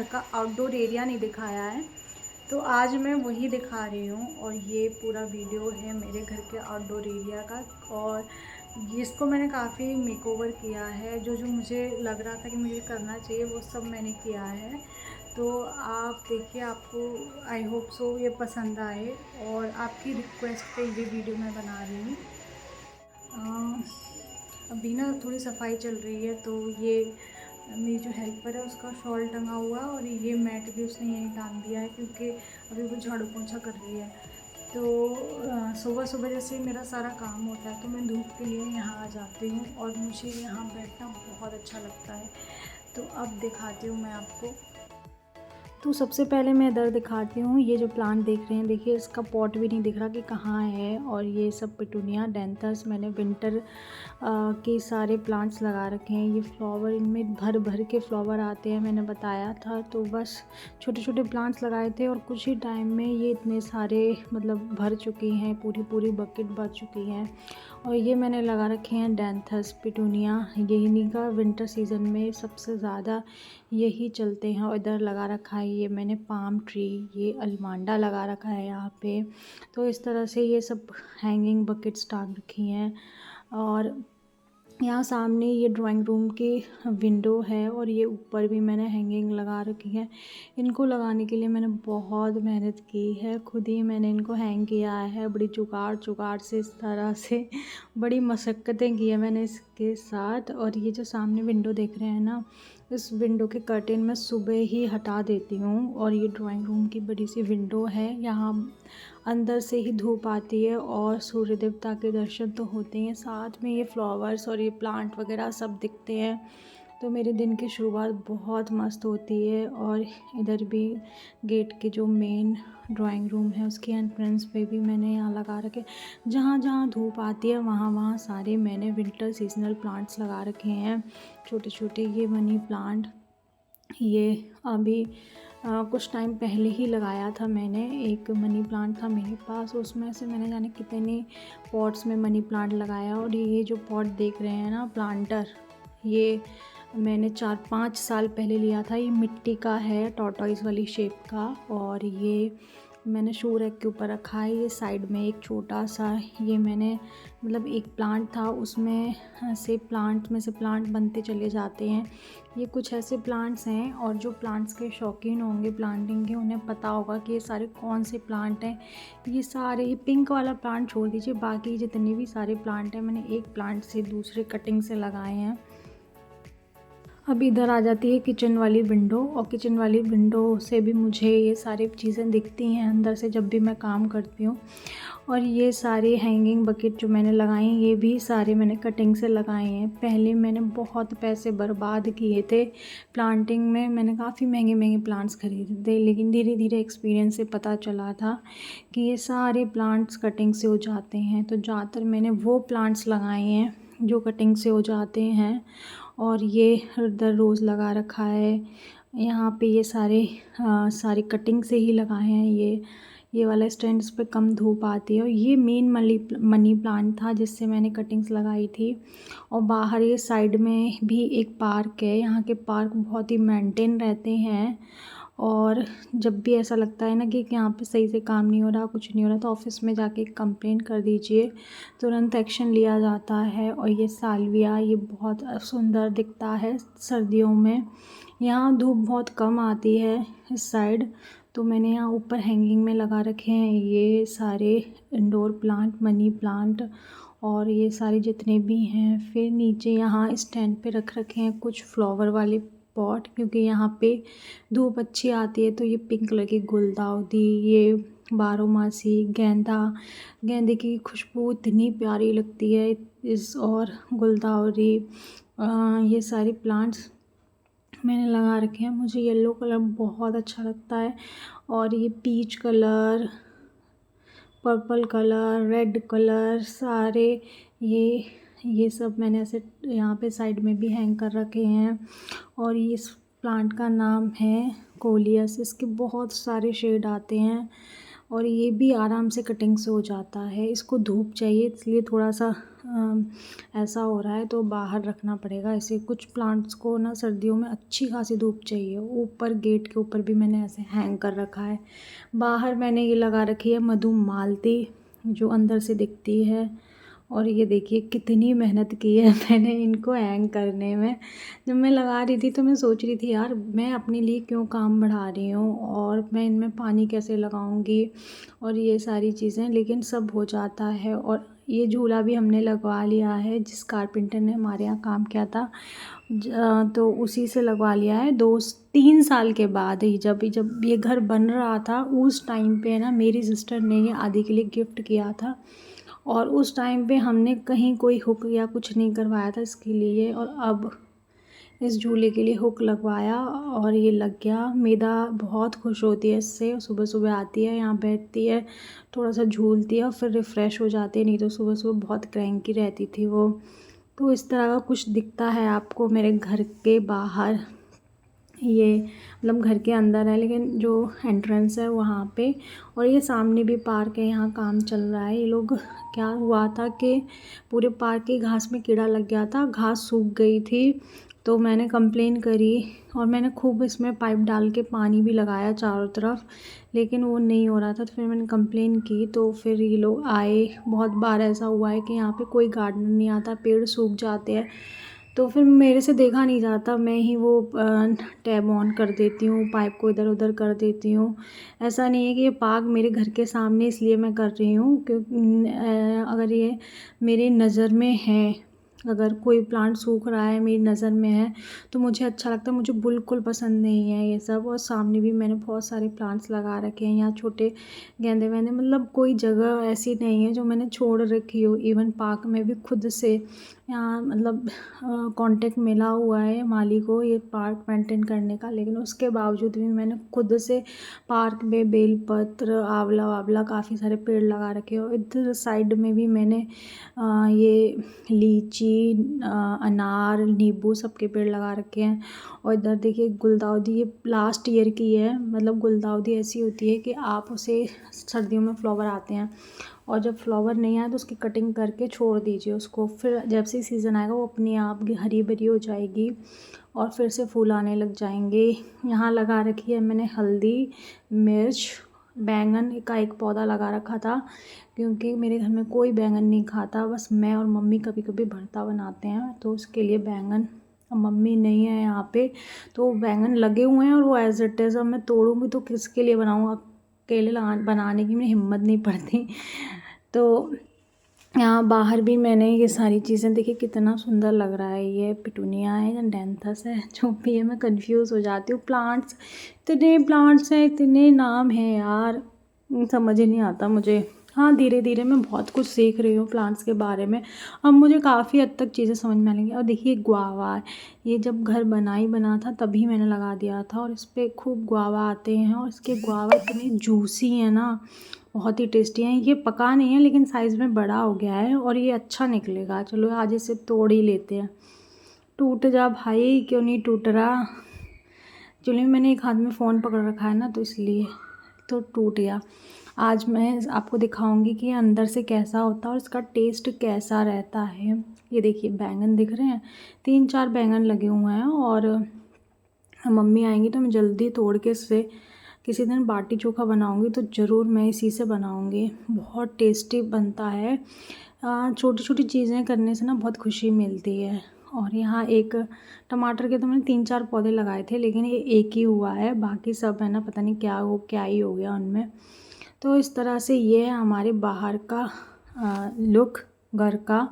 घर का outdoor area नहीं दिखाया है, तो आज मैं वही दिखा रही हूँ। और ये पूरा वीडियो है मेरे घर के आउटडोर एरिया का, और इसको मैंने काफ़ी मेकओवर किया है। जो जो मुझे लग रहा था कि मुझे करना चाहिए वो सब मैंने किया है। तो आप देखिए, आपको आई होप सो ये पसंद आए, और आपकी रिक्वेस्ट पे ये वीडियो मैं बना रही हूँ। अभी ना थोड़ी सफाई चल रही है, तो ये मेरी जो हेल्पर है उसका शॉल टंगा हुआ है, और ये मैट भी उसने यहीं टांग दिया है क्योंकि अभी वो झाड़ू पोंछा कर रही है। तो सुबह सुबह जैसे मेरा सारा काम होता है तो मैं धूप के लिए यहाँ आ जाती हूँ, और मुझे यहाँ बैठना बहुत अच्छा लगता है। तो अब दिखाती हूँ मैं आपको। तो सबसे पहले मैं इधर दिखाती हूँ, ये जो प्लांट देख रहे हैं, देखिए इसका पॉट भी नहीं दिख रहा कि कहाँ है। और ये सब पिटूनिया डेंथस मैंने विंटर के सारे प्लांट्स लगा रखे हैं। ये फ्लावर, इनमें भर भर के फ्लावर आते हैं, मैंने बताया था। तो बस छोटे छोटे प्लांट्स लगाए थे और कुछ ही टाइम में ये इतने सारे मतलब भर चुकी हैं, पूरी पूरी बकेट भर चुकी हैं। और ये मैंने लगा रखे हैं डेंथस पिटूनिया, ये इन्हीं का विंटर सीज़न में सबसे ज़्यादा यही चलते हैं। और इधर लगा रखा है ये मैंने पाम ट्री, ये अलमांडा लगा रखा है यहाँ पे। तो इस तरह से ये सब हैंगिंग बकेट्स टांग रखी हैं। और यहाँ सामने ये ड्राइंग रूम की विंडो है, और ये ऊपर भी मैंने हैंगिंग लगा रखी है। इनको लगाने के लिए मैंने बहुत मेहनत की है, खुद ही मैंने इनको हैंग किया है बड़ी जुगाड़ जुगाड़ से, इस तरह से बड़ी मशक्क़तें की है मैंने इसके साथ। और ये जो सामने विंडो देख रहे हैं ना, इस विंडो के कर्टेन मैं सुबह ही हटा देती हूँ। और ये ड्राइंग रूम की बड़ी सी विंडो है, यहाँ अंदर से ही धूप आती है और सूर्य देवता के दर्शन तो होते हैं, साथ में ये फ्लावर्स और ये प्लांट वगैरह सब दिखते हैं। तो मेरे दिन की शुरुआत बहुत मस्त होती है। और इधर भी गेट के जो मेन ड्राइंग रूम है उसके एंट्रेंस पे भी मैंने यहाँ लगा रखे, जहाँ जहाँ धूप आती है वहाँ वहाँ सारे मैंने विंटर सीजनल प्लांट्स लगा रखे हैं, छोटे छोटे। ये मनी प्लांट, ये अभी कुछ टाइम पहले ही लगाया था मैंने। एक मनी प्लांट था मेरे पास, उसमें से मैंने जाने कितने पॉट्स में मनी प्लांट लगाया। और ये जो पॉट देख रहे हैं ना प्लांटर, ये मैंने 4-5 साल पहले लिया था। ये मिट्टी का है, टॉर्टॉइस वाली शेप का, और ये मैंने शो रैक के ऊपर रखा है। ये साइड में एक छोटा सा, ये मैंने मतलब एक प्लांट था उसमें से प्लांट बनते चले जाते हैं। ये कुछ ऐसे प्लांट्स हैं, और जो प्लांट्स के शौकीन होंगे प्लांटिंग के, उन्हें पता होगा कि ये सारे कौन से प्लांट हैं। ये सारे, ये पिंक वाला प्लांट छोड़ दीजिए, बाकी जितने भी सारे प्लांट हैं मैंने एक प्लांट से दूसरे कटिंग से लगाए हैं। अब इधर आ जाती है किचन वाली विंडो, और किचन वाली विंडो से भी मुझे ये सारी चीज़ें दिखती हैं अंदर से जब भी मैं काम करती हूँ। और ये सारी हैंगिंग बकेट जो मैंने लगाई हैं, ये भी सारे मैंने कटिंग से लगाए हैं। पहले मैंने बहुत पैसे बर्बाद किए थे प्लांटिंग में, मैंने काफ़ी महंगे महंगे प्लांट्स खरीदे थे, लेकिन धीरे धीरे एक्सपीरियंस से पता चला था कि ये सारे प्लांट्स कटिंग से हो जाते हैं। तो ज़्यादातर मैंने वो प्लांट्स लगाए हैं जो कटिंग से हो जाते हैं। और ये इधर रोज़ लगा रखा है, यहाँ पे ये सारी कटिंग से ही लगाए हैं। ये वाला स्टैंड, इस पे कम धूप आती है। और ये मेन मनी प्लांट था जिससे मैंने कटिंग्स लगाई थी। और बाहर ये साइड में भी एक पार्क है, यहाँ के पार्क बहुत ही मेंटेन रहते हैं। और जब भी ऐसा लगता है ना कि यहाँ पे सही से काम नहीं हो रहा, कुछ नहीं हो रहा, तो ऑफ़िस में जाके कंप्लेंट कर दीजिए, तुरंत एक्शन लिया जाता है। और ये साल्विया, ये बहुत सुंदर दिखता है सर्दियों में। यहाँ धूप बहुत कम आती है इस साइड, तो मैंने यहाँ ऊपर हैंगिंग में लगा रखे हैं ये सारे इंडोर प्लांट, मनी प्लांट, और ये सारे जितने भी हैं। फिर नीचे यहाँ स्टैंड पे रख रखे हैं कुछ फ्लावर वाले पॉट, क्योंकि यहाँ पे धूप अच्छी आती है। तो ये पिंक कलर की गुलदाउदी, ये बारहमासी गेंदे की खुशबू इतनी प्यारी लगती है इस, और गुलदाउदी, ये सारे प्लांट्स मैंने लगा रखे हैं। मुझे येलो कलर बहुत अच्छा लगता है, और ये peach colour, purple colour, red colour, सारे ये सब मैंने ऐसे यहाँ पे साइड में भी हैंग कर रखे हैं। और ये इस प्लांट का नाम है कोलियस, इसके बहुत सारे शेड आते हैं। और ये भी आराम से कटिंग से हो जाता है। इसको धूप चाहिए इसलिए थोड़ा सा ऐसा हो रहा है, तो बाहर रखना पड़ेगा इसे। कुछ प्लांट्स को ना सर्दियों में अच्छी खासी धूप चाहिए। ऊपर गेट के ऊपर भी मैंने ऐसे हैंग कर रखा है। बाहर मैंने ये लगा रखी है मधुमालती, जो अंदर से दिखती है। और ये देखिए कितनी मेहनत की है मैंने इनको हैंग करने में। जब मैं लगा रही थी तो मैं सोच रही थी यार मैं अपने लिए क्यों काम बढ़ा रही हूँ, और मैं इनमें पानी कैसे लगाऊंगी और ये सारी चीज़ें, लेकिन सब हो जाता है। और ये झूला भी हमने लगवा लिया है, जिस कारपेंटर ने हमारे यहाँ काम किया था तो उसी से लगवा लिया है 2-3 साल के बाद ही। जब ये घर बन रहा था उस टाइम पे ना मेरी सिस्टर ने ये आदि के लिए गिफ्ट किया था, और उस टाइम पे हमने कहीं कोई हुक या कुछ नहीं करवाया था इसके लिए। और अब इस झूले के लिए हुक लगवाया और ये लग गया। मेधा बहुत खुश होती है इससे, सुबह सुबह आती है यहाँ बैठती है, थोड़ा सा झूलती है और फिर रिफ़्रेश हो जाती है। नहीं तो सुबह सुबह बहुत क्रैंकी रहती थी वो। तो इस तरह का कुछ दिखता है आपको मेरे घर के बाहर। ये मतलब घर के अंदर है लेकिन जो एंट्रेंस है वहाँ पे। और ये सामने भी पार्क है, यहाँ काम चल रहा है। ये लोग क्या हुआ था कि पूरे पार्क की घास में कीड़ा लग गया था, घास सूख गई थी। तो मैंने कंप्लेन करी और मैंने खूब इसमें पाइप डाल के पानी भी लगाया चारों तरफ, लेकिन वो नहीं हो रहा था। तो फिर मैंने कंप्लेन की, तो फिर ये लोग आए। बहुत बार ऐसा हुआ है कि यहाँ पे कोई गार्डनर नहीं आता, पेड़ सूख जाते हैं। तो फिर मेरे से देखा नहीं जाता, मैं ही वो टैब ऑन कर देती हूँ, पाइप को इधर उधर कर देती हूँ। ऐसा नहीं है कि ये पार्क मेरे घर के सामने इसलिए मैं कर रही हूँ क्योंकि अगर ये मेरे नज़र में है, अगर कोई प्लांट सूख रहा है मेरी नज़र में है तो मुझे अच्छा लगता है। मुझे बिल्कुल पसंद नहीं है ये सब। और सामने भी मैंने बहुत सारे प्लांट्स लगा रखे हैं, यहाँ छोटे गेंदे वेंदे, मतलब कोई जगह ऐसी नहीं है जो मैंने छोड़ रखी हो। इवन पार्क में भी खुद से यहाँ मतलब कॉन्टेक्ट मिला हुआ है माली को ये पार्क मेंटेन करने का, लेकिन उसके बावजूद भी मैंने खुद से पार्क में बेलपत्र, आंवला वावला काफ़ी सारे पेड़ लगा रखे हैं। और इधर साइड में भी मैंने ये लीची, अनार, नींबू सबके पेड़ लगा रखे हैं। और इधर देखिए गुलदाउदी, ये लास्ट ईयर की है। मतलब गुलदाउदी ऐसी होती है कि आप उसे सर्दियों में फ्लावर आते हैं और जब फ्लावर नहीं आए तो उसकी कटिंग करके छोड़ दीजिए उसको। फिर जब से सीज़न आएगा वो अपने आप हरी भरी हो जाएगी और फिर से फूल आने लग जाएंगे। यहाँ लगा रखी है मैंने हल्दी, मिर्च, बैंगन का एक पौधा लगा रखा था क्योंकि मेरे घर में कोई बैंगन नहीं खाता, बस मैं और मम्मी कभी कभी भरता बनाते हैं तो उसके लिए बैंगन। अब मम्मी नहीं है यहाँ पे तो बैंगन लगे हुए हैं और वो एज इट इज़। अब मैं तोड़ूँगी तो किसके लिए बनाऊँ, अकेले बनाने की मेरी हिम्मत नहीं पड़ती। तो यहाँ बाहर भी मैंने ये सारी चीज़ें देखी, कितना सुंदर लग रहा है। ये पिटूनिया है या डेंथस है, जो भी है, मैं कंफ्यूज हो जाती हूँ। प्लांट्स हैं, इतने नाम हैं यार, समझ ही नहीं आता मुझे। हाँ, धीरे धीरे मैं बहुत कुछ सीख रही हूँ प्लांट्स के बारे में। अब मुझे काफ़ी हद तक चीज़ें समझ में आएंगी। और देखिए गुआवा है, ये जब घर बना था तभी मैंने लगा दिया था और इस पर खूब गुआवा आते हैं और इसके गुआवा इतने जूसी हैं ना, बहुत ही टेस्टी हैं। ये पका नहीं है लेकिन साइज़ में बड़ा हो गया है और ये अच्छा निकलेगा। चलो आज इसे तोड़ ही लेते हैं। टूट जा भाई, क्यों नहीं टूट रहा। चलिए, मैंने एक हाथ में फ़ोन पकड़ रखा है ना तो इसलिए तो टूट गया। आज मैं आपको दिखाऊंगी कि अंदर से कैसा होता है और इसका टेस्ट कैसा रहता है। ये देखिए बैंगन दिख रहे हैं, 3-4 बैंगन लगे हुए हैं और मम्मी आएंगी तो मैं जल्दी तोड़ के इससे किसी दिन बाटी चोखा बनाऊंगी तो ज़रूर मैं इसी से बनाऊंगी। बहुत टेस्टी बनता है। छोटी छोटी चीज़ें करने से ना बहुत खुशी मिलती है। और यहाँ एक टमाटर के तो मैंने 3-4 पौधे लगाए थे लेकिन ये एक ही हुआ है, बाकी सब है ना पता नहीं क्या ही हो गया उनमें। तो इस तरह से ये है हमारे बाहर का लुक घर का।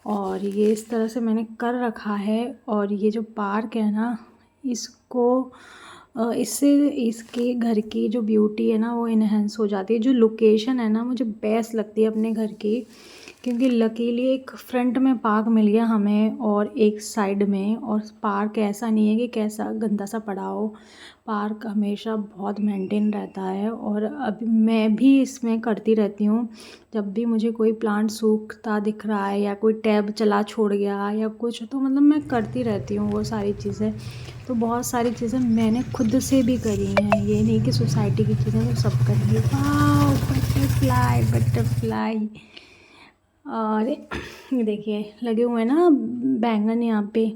और ये इस तरह से मैंने कर रखा है। और ये जो पार्क है ना, इसको इससे इसके घर की जो ब्यूटी है ना वो इन्हेंस हो जाती है। जो लोकेशन है ना मुझे बेस्ट लगती है अपने घर की, क्योंकि लकीली एक फ्रंट में पार्क मिल गया हमें और एक साइड में। और पार्क ऐसा नहीं है कि कैसा गंदा सा पड़ा हो, पार्क हमेशा बहुत मेंटेन रहता है। और अब मैं भी इसमें करती रहती हूँ, जब भी मुझे कोई प्लांट सूखता दिख रहा है या कोई टैब चला छोड़ गया या कुछ, तो मतलब मैं करती रहती हूँ वो सारी चीज़ें। तो बहुत सारी चीज़ें मैंने खुद से भी करी हैं, ये नहीं कि सोसाइटी की चीज़ें तो सब करेंगे। वाह, बटरफ्लाई बटरफ्लाई। और ये देखिए लगे हुए हैं ना बैंगन यहाँ पे।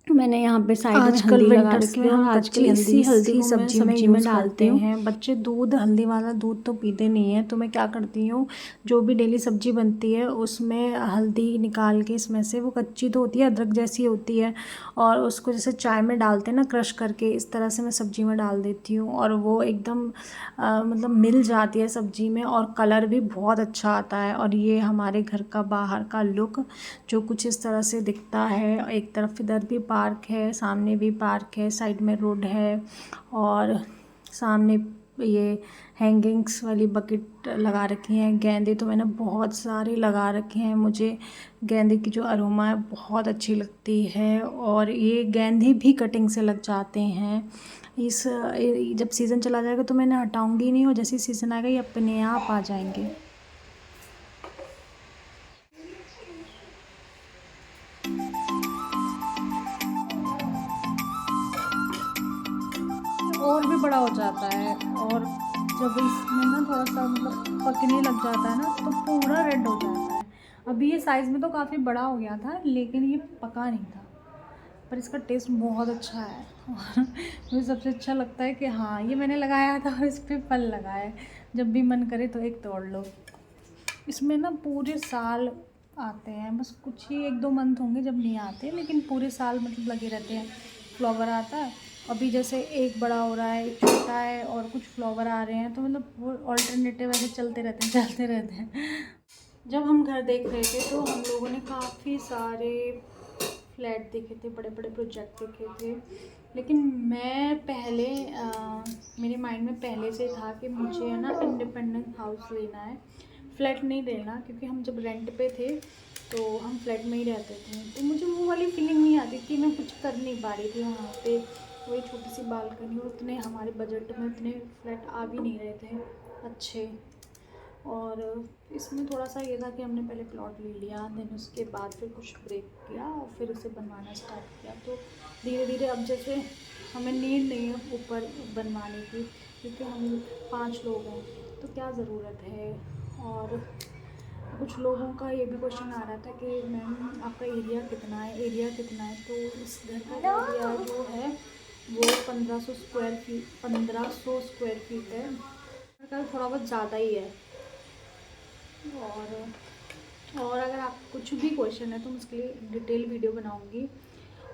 मैंने यहाँ पे साइड में हल्दी लगा रखी है और आजकल इसी हल्दी को मैं सब्जी में डालती हूँ। बच्चे दूध, हल्दी वाला दूध तो पीते नहीं है, तो मैं क्या करती हूँ, जो भी डेली सब्जी बनती है उसमें हल्दी निकाल के, इसमें से वो कच्ची तो होती है, अदरक जैसी होती है, और उसको जैसे चाय में डालते हैं ना क्रश करके, इस तरह से मैं सब्जी में डाल देती हूँ। और वो एकदम मतलब मिल जाती है सब्जी में और कलर भी बहुत अच्छा आता है। और ये हमारे घर का बाहर का लुक जो कुछ इस तरह से दिखता है। एक तरफ इधर भी पार्क है, सामने भी पार्क है, साइड में रोड है, और सामने ये हैंगिंग्स वाली बकेट लगा रखी हैं। गेंदे तो मैंने बहुत सारे लगा रखे हैं, मुझे गेंदे की जो अरोमा है बहुत अच्छी लगती है। और ये गेंदे भी कटिंग से लग जाते हैं। इस जब सीज़न चला जाएगा तो मैंने हटाऊंगी नहीं, और जैसे सीज़न आएगा ये अपने आप आ जाएंगे। और भी बड़ा हो जाता है, और जब इसमें ना थोड़ा सा मतलब पकने लग जाता है ना, तो पूरा रेड हो जाता है। अभी ये साइज़ में तो काफ़ी बड़ा हो गया था, लेकिन ये पका नहीं था, पर इसका टेस्ट बहुत अच्छा है। और मुझे सबसे अच्छा लगता है कि हाँ, ये मैंने लगाया था और इस पर फल लगा है। जब भी मन करे तो एक तोड़ लो। इसमें ना पूरे साल आते हैं, बस कुछ ही 1-2 मंथ होंगे जब नहीं आते, लेकिन पूरे साल मतलब लगे रहते हैं, फ्लावर आता है। अभी जैसे एक बड़ा हो रहा है, एक छोटा है, और कुछ फ्लावर आ रहे हैं, तो मतलब वो ऑल्टरनेटिव ऐसे चलते रहते हैं चलते रहते हैं। जब हम घर देख रहे थे तो हम लोगों ने काफ़ी सारे फ्लैट देखे थे, बड़े बड़े प्रोजेक्ट देखे थे, लेकिन मैं पहले मेरे माइंड में पहले से था कि मुझे है ना इंडिपेंडेंट हाउस लेना है, फ्लैट नहीं लेना। क्योंकि हम जब रेंट पे थे तो हम फ्लैट में ही रहते थे, तो मुझे वो वाली फीलिंग नहीं आती थी, मैं कुछ कर नहीं पा रही थी वहाँ पे। वही छोटी सी बालकनी, और उतने हमारे बजट में उतने फ्लैट आ भी नहीं रहे थे अच्छे। और इसमें थोड़ा सा ये था कि हमने पहले प्लॉट ले लिया, देन उसके बाद फिर कुछ ब्रेक किया और फिर उसे बनवाना स्टार्ट किया। तो धीरे धीरे अब जैसे हमें नीड नहीं है ऊपर बनवाने की, क्योंकि हम 5 लोग हैं, तो क्या ज़रूरत है। और कुछ लोगों का ये भी क्वेश्चन आ रहा था कि मैम आपका एरिया कितना है, एरिया कितना है। तो इस घर का एरिया जो है वो 1500 स्क्वायर फीट है। घर थोड़ा बहुत ज़्यादा ही है। और अगर आप कुछ भी क्वेश्चन है तो मैं उसके लिए डिटेल वीडियो बनाऊंगी,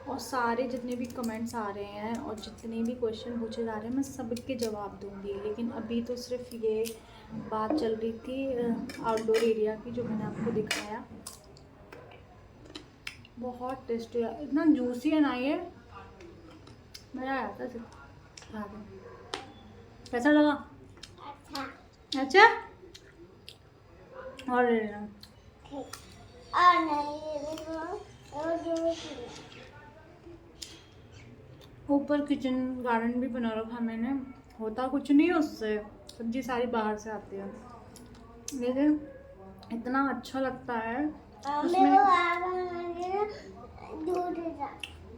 और सारे जितने भी कमेंट्स आ रहे हैं और जितने भी क्वेश्चन पूछे जा रहे हैं मैं सबके जवाब दूंगी। लेकिन अभी तो सिर्फ ये बात चल रही थी आउटडोर एरिया की, जो मैंने आपको दिखाया। बहुत टेस्टी है, इतना जूसी है ना ये, मज़ा आया था खा के। कैसा लगा? अच्छा, और ले लेना। ऊपर किचन गार्डन भी बना रखा मैंने, होता कुछ नहीं है उससे, सब्जी सारी बाहर से आती है, लेकिन इतना अच्छा लगता है।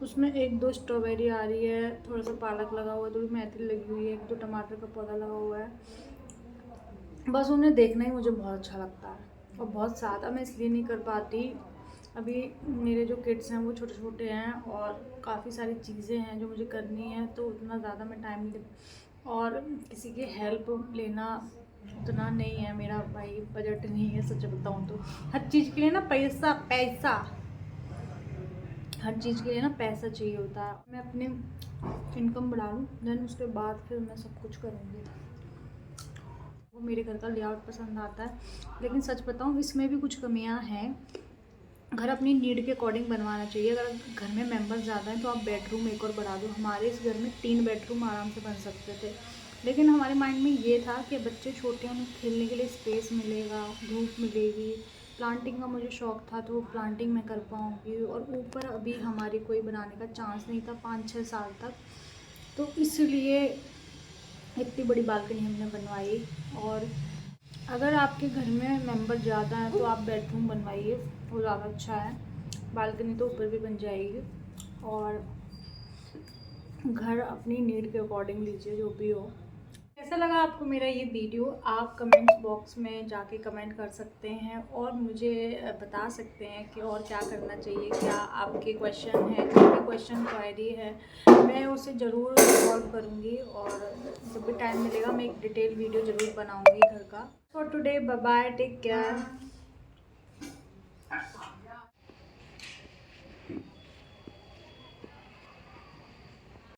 उसमें 1-2 स्ट्रॉबेरी आ रही है, थोड़ा सा पालक लगा हुआ है, थोड़ी मेथी लगी हुई है, 1-2 टमाटर का पौधा लगा हुआ है। बस उन्हें देखना ही मुझे बहुत अच्छा लगता है, और बहुत ज़्यादा मैं इसलिए नहीं कर पाती। अभी मेरे जो किड्स हैं वो छोटे छोटे हैं, और काफ़ी सारी चीज़ें हैं जो मुझे करनी है, तो उतना ज़्यादा मैं टाइम नहीं दे, और किसी की हेल्प लेना उतना नहीं है मेरा भाई, बजट नहीं है सच बताऊँ तो। हर चीज़ के लिए ना पैसा पैसा, हर चीज़ के लिए ना पैसा चाहिए होता है। मैं अपनी इनकम बढ़ा लूँ, देन उसके बाद फिर मैं सब कुछ करूँगी। वो मेरे घर का लेआउट पसंद आता है, लेकिन सच बताऊँ इसमें भी कुछ कमियां हैं। घर अपनी नीड के अकॉर्डिंग बनवाना चाहिए। अगर घर में मेंबर ज़्यादा हैं तो आप बेडरूम एक और बढ़ा दो। हमारे इस घर में 3 बेडरूम आराम से बन सकते थे, लेकिन हमारे माइंड में ये था कि बच्चे छोटे हैं, उन्हें खेलने के लिए स्पेस मिलेगा, धूप मिलेगी, प्लांटिंग का मुझे शौक़ था तो वो प्लांटिंग मैं कर पाऊँगी, और ऊपर अभी हमारी कोई बनाने का चांस नहीं था 5-6 साल तक, तो इसलिए इतनी बड़ी बालकनी हमने बनवाई। और अगर आपके घर में मेंबर ज़्यादा हैं तो आप बेडरूम बनवाइए, वो ज़्यादा अच्छा है। बालकनी तो ऊपर भी बन जाएगी, और घर अपनी नीड के अकॉर्डिंग लीजिए जो भी हो। कैसा लगा आपको मेरा ये वीडियो, आप कमेंट्स बॉक्स में जाके कमेंट कर सकते हैं और मुझे बता सकते हैं कि और क्या करना चाहिए। क्या आपके क्वेश्चन है, कोई भी क्वेश्चन क्वेरी है, मैं उसे ज़रूर सॉल्व करूँगी, और जब भी टाइम मिलेगा मैं एक डिटेल वीडियो ज़रूर बनाऊँगी घर का। For today bye bye, take care.